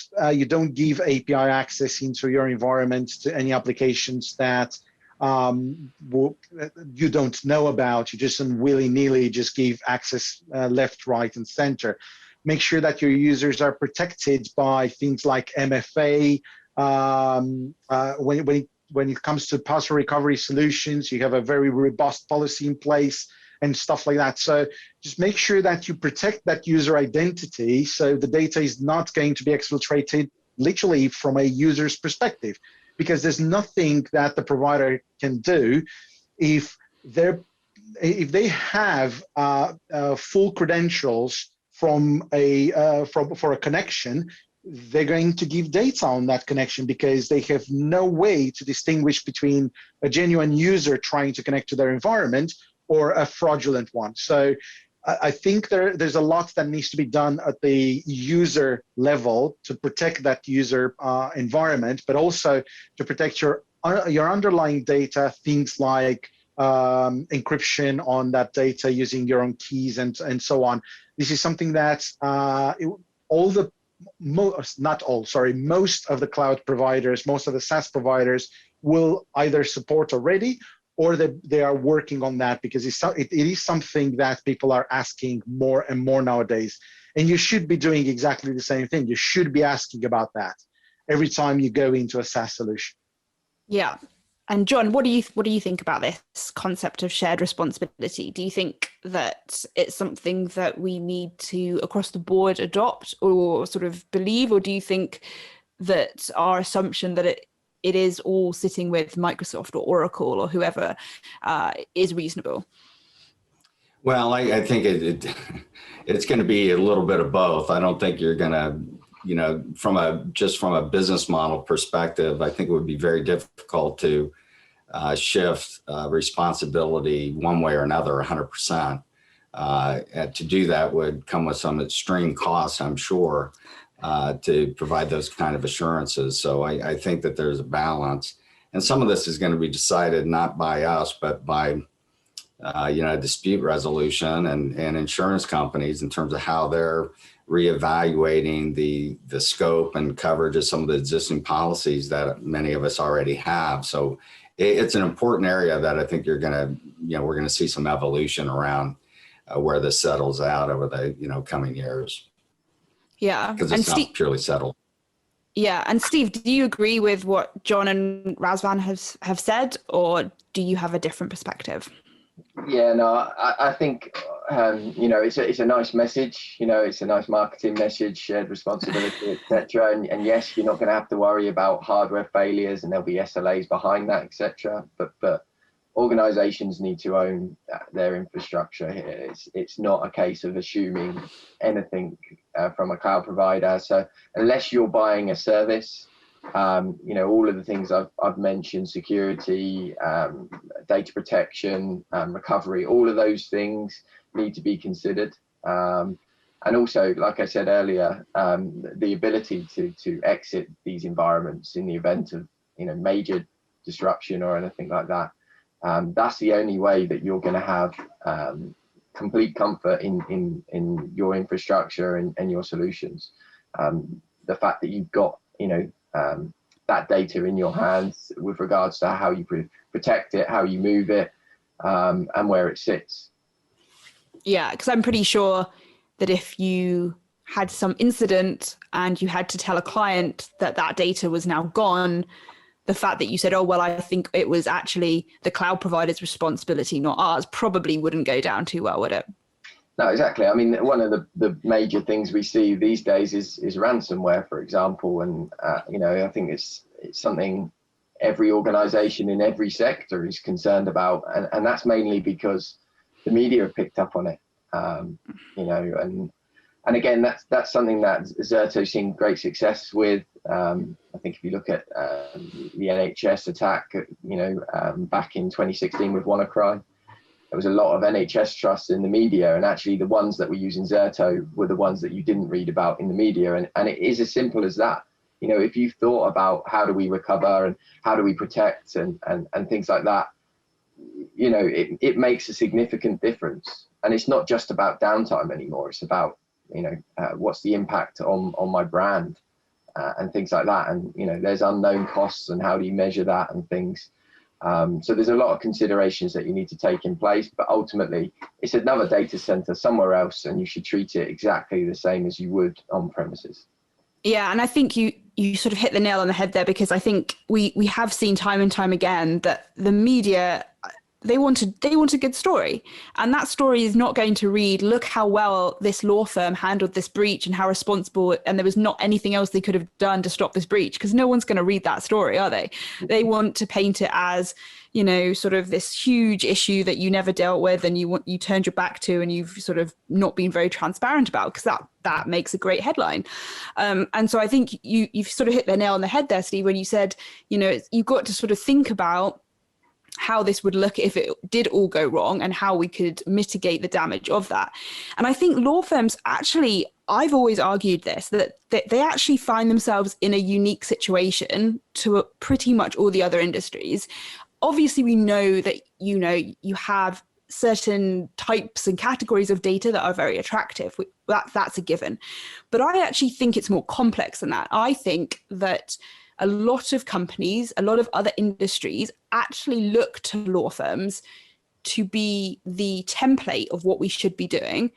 give API access into your environment to any applications that you don't know about. You just willy-nilly just give access left, right, and center. Make sure that your users are protected by things like MFA. When it comes to password recovery solutions, you have a very robust policy in place and stuff like that. So just make sure that you protect that user identity so the data is not going to be exfiltrated literally from a user's perspective, because there's nothing that the provider can do if they have full credentials for a connection. They're going to give data on that connection because they have no way to distinguish between a genuine user trying to connect to their environment or a fraudulent one. So I think there's a lot that needs to be done at the user level to protect that user environment, but also to protect your underlying data, things like encryption on that data using your own keys and so on. This is something that most of the cloud providers, most of the SaaS providers will either support already, or they are working on that, because it is something that people are asking more and more nowadays. And you should be doing exactly the same thing. You should be asking about that every time you go into a SaaS solution. Yeah. And John, what do you think about this concept of shared responsibility? Do you think that it's something that we need to, across the board, adopt or sort of believe, or do you think that our assumption that it is all sitting with Microsoft or Oracle or whoever is reasonable? Well, I think it's going to be a little bit of both. I don't think you're going to, from a business model perspective, I think it would be very difficult to shift responsibility one way or another 100%. And to do that would come with some extreme costs, I'm sure, to provide those kind of assurances. So I think that there's a balance. And some of this is going to be decided not by us, but by dispute resolution and insurance companies in terms of how they're reevaluating the scope and coverage of some of the existing policies that many of us already have. So it's an important area that I think we're going to see some evolution around where this settles out over the coming years. Yeah, because it's not purely settled. Yeah, and Steve, do you agree with what John and Razvan have said, or do you have a different perspective? Yeah, no, I think, it's a nice message, it's a nice marketing message, shared responsibility, etc. And yes, you're not going to have to worry about hardware failures, and there'll be SLAs behind that, etc. But organizations need to own their infrastructure here. It's not a case of assuming anything from a cloud provider. So unless you're buying a service, all of the things I've mentioned, security, data protection, recovery, all of those things need to be considered. And also, like I said earlier, the ability to exit these environments in the event of major disruption or anything like that. That's the only way that you're going to have complete comfort in your infrastructure and your solutions. The fact that you've got that data in your hands with regards to how you protect it, how you move it, and where it sits. Yeah, because I'm pretty sure that if you had some incident and you had to tell a client that data was now gone, the fact that you said, oh, well, I think it was actually the cloud provider's responsibility, not ours, probably wouldn't go down too well, would it? No, exactly. I mean, one of the major things we see these days is ransomware, for example. And, I think it's something every organization in every sector is concerned about. And that's mainly because the media have picked up on it, and again, that's something that Zerto's seen great success with. I think if you look at the NHS attack, back in 2016 with WannaCry, there was a lot of NHS trust in the media, and actually the ones that were using Zerto were the ones that you didn't read about in the media. And it is as simple as that. If you thought about how do we recover and how do we protect and things like that, it makes a significant difference. And it's not just about downtime anymore. It's about, what's the impact on my brand and things like that. And, there's unknown costs and how do you measure that and things. So there's a lot of considerations that you need to take in place, but ultimately it's another data center somewhere else, and you should treat it exactly the same as you would on premises. Yeah, and I think you sort of hit the nail on the head there, because I think we have seen time and time again that the media, they want a good story, and that story is not going to read, look how well this law firm handled this breach and how responsible, and there was not anything else they could have done to stop this breach, because no one's going to read that story, are they? They want to paint it as, sort of this huge issue that you never dealt with and you turned your back to, and you've sort of not been very transparent about, because that makes a great headline. And so I think you've sort of hit the nail on the head there, Steve, when you said, you've got to sort of think about how this would look if it did all go wrong and how we could mitigate the damage of that. And I think law firms actually, I've always argued this, that they actually find themselves in a unique situation to pretty much all the other industries. Obviously, we know that, you have certain types and categories of data that are very attractive. That's a given. But I actually think it's more complex than that. I think that a lot of companies, a lot of other industries actually look to law firms to be the template of what we should be doing,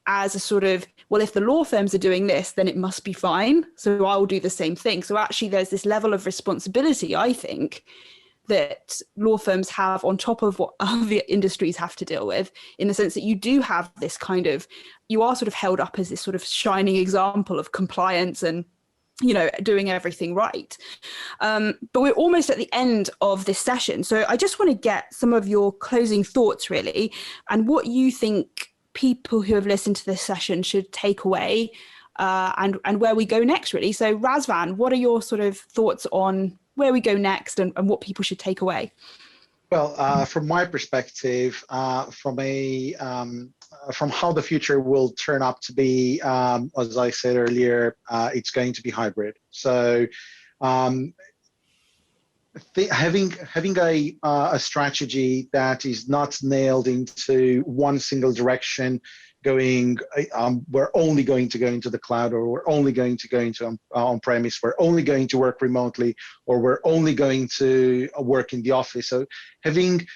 as a sort of, well, if the law firms are doing this, then it must be fine, so I'll do the same thing. So actually there's this level of responsibility, I think, that law firms have on top of what other industries have to deal with, in the sense that you do have this kind of, you are sort of held up as this sort of shining example of compliance and, you know, doing everything right. But we're almost at the end of this session. So I just want to get some of your closing thoughts, really, and what you think people who have listened to this session should take away, and where we go next, really. So Razvan, what are your sort of thoughts on where we go next and what people should take away? Well, from my perspective, from how the future will turn up to be, as I said earlier, it's going to be hybrid. So having a strategy that is not nailed into one single direction, going, we're only going to go into the cloud, or we're only going to go into on-premise, we're only going to work remotely, or we're only going to work in the office. So having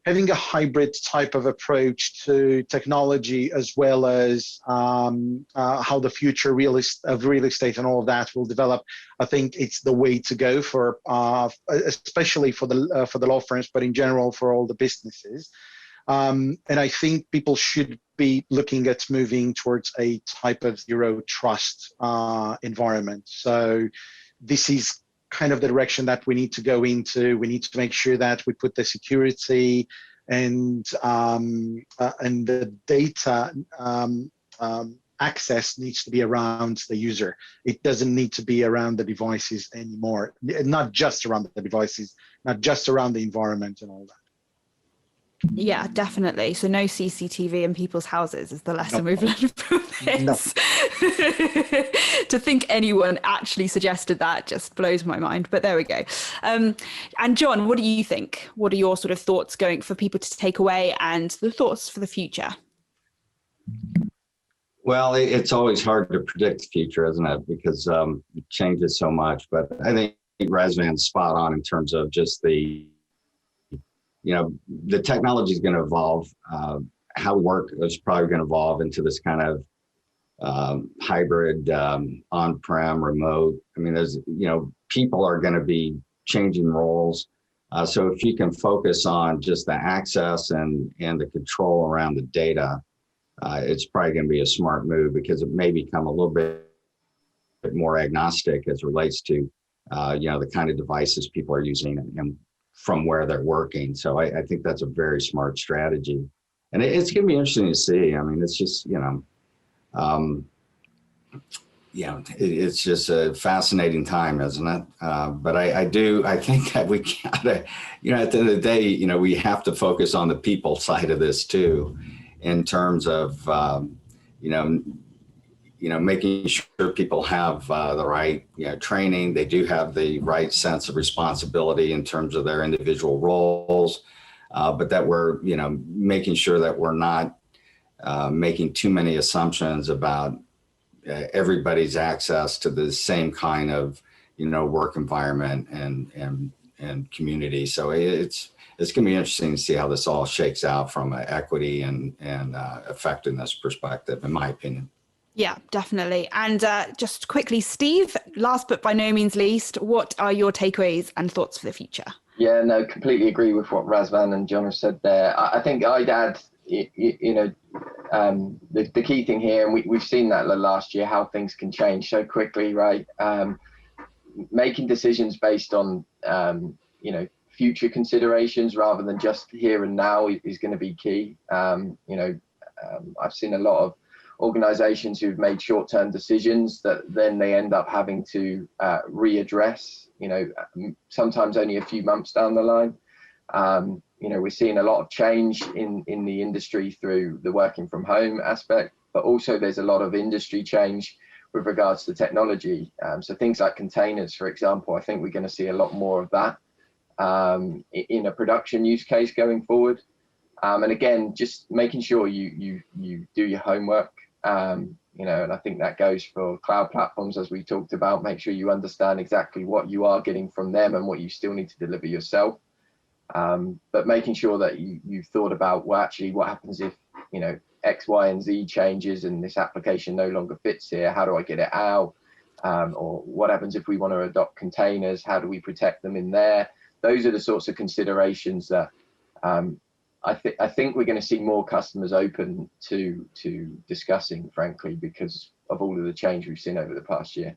a hybrid type of approach to technology, as well as how the future of real estate and all of that will develop, I think it's the way to go for, especially for the law firms, but in general for all the businesses. And I think people should be looking at moving towards a type of zero trust environment. So this is kind of the direction that we need to go into. We need to make sure that we put the security and the data access needs to be around the user. It doesn't need to be around the devices anymore, not just around the devices, not just around the environment and all that. Yeah, definitely. So no CCTV in people's houses is the lesson we've learned from this. To think anyone actually suggested that just blows my mind, but there we go. And John, what do you think? What are your sort of thoughts going for people to take away, and the thoughts for the future? Well, it's always hard to predict the future, isn't it? Because it changes so much. But I think Razvan's spot on in terms of just the technology is going to evolve. How we work is probably going to evolve into this kind of hybrid, on-prem, remote. I mean, there's, people are going to be changing roles. So if you can focus on just the access and the control around the data, it's probably going to be a smart move, because it may become a little bit more agnostic as it relates to, the kind of devices people are using and from where they're working. So I think that's a very smart strategy. And it's going to be interesting to see. I mean, it's just, it's just a fascinating time, isn't it? But I think that we gotta, at the end of the day, we have to focus on the people side of this too, in terms of, making sure people have the right training. They do have the right sense of responsibility in terms of their individual roles, but that we're making sure that we're not making too many assumptions about everybody's access to the same kind of work environment and community. So it's going to be interesting to see how this all shakes out from an equity and effectiveness perspective, in my opinion. Yeah, definitely. And just quickly, Steve, last but by no means least, what are your takeaways and thoughts for the future? Yeah, no, completely agree with what Razvan and John have said there. I think I'd add, the key thing here, and we've seen that last year, how things can change so quickly, right? Making decisions based on, future considerations rather than just here and now is going to be key. I've seen a lot of organizations who've made short-term decisions that then they end up having to readdress, sometimes only a few months down the line. We're seeing a lot of change in the industry through the working from home aspect, but also there's a lot of industry change with regards to technology. So things like containers, for example, I think we're going to see a lot more of that in a production use case going forward. And again, just making sure you do your homework. and I think that goes for cloud platforms, as we talked about. Make sure you understand exactly what you are getting from them and what you still need to deliver yourself. But making sure that you've thought about, well, actually, what happens if, X, Y, and Z changes and this application no longer fits here? How do I get it out? Or what happens if we want to adopt containers? How do we protect them in there? Those are the sorts of considerations that I think we're going to see more customers open to discussing, frankly, because of all of the change we've seen over the past year.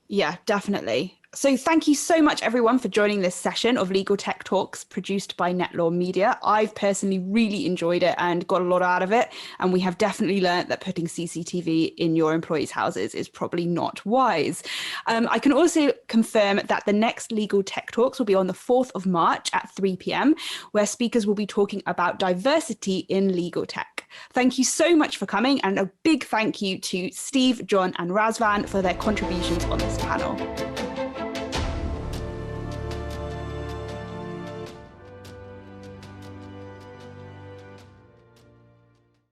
Yeah, definitely. So thank you so much, everyone, for joining this session of Legal Tech Talks produced by NetLaw Media. I've personally really enjoyed it and got a lot out of it. And we have definitely learned that putting CCTV in your employees' houses is probably not wise. I can also confirm that the next Legal Tech Talks will be on the 4th of March at 3 p.m, where speakers will be talking about diversity in legal tech. Thank you so much for coming, and a big thank you to Steve, John, and Razvan for their contributions on this panel.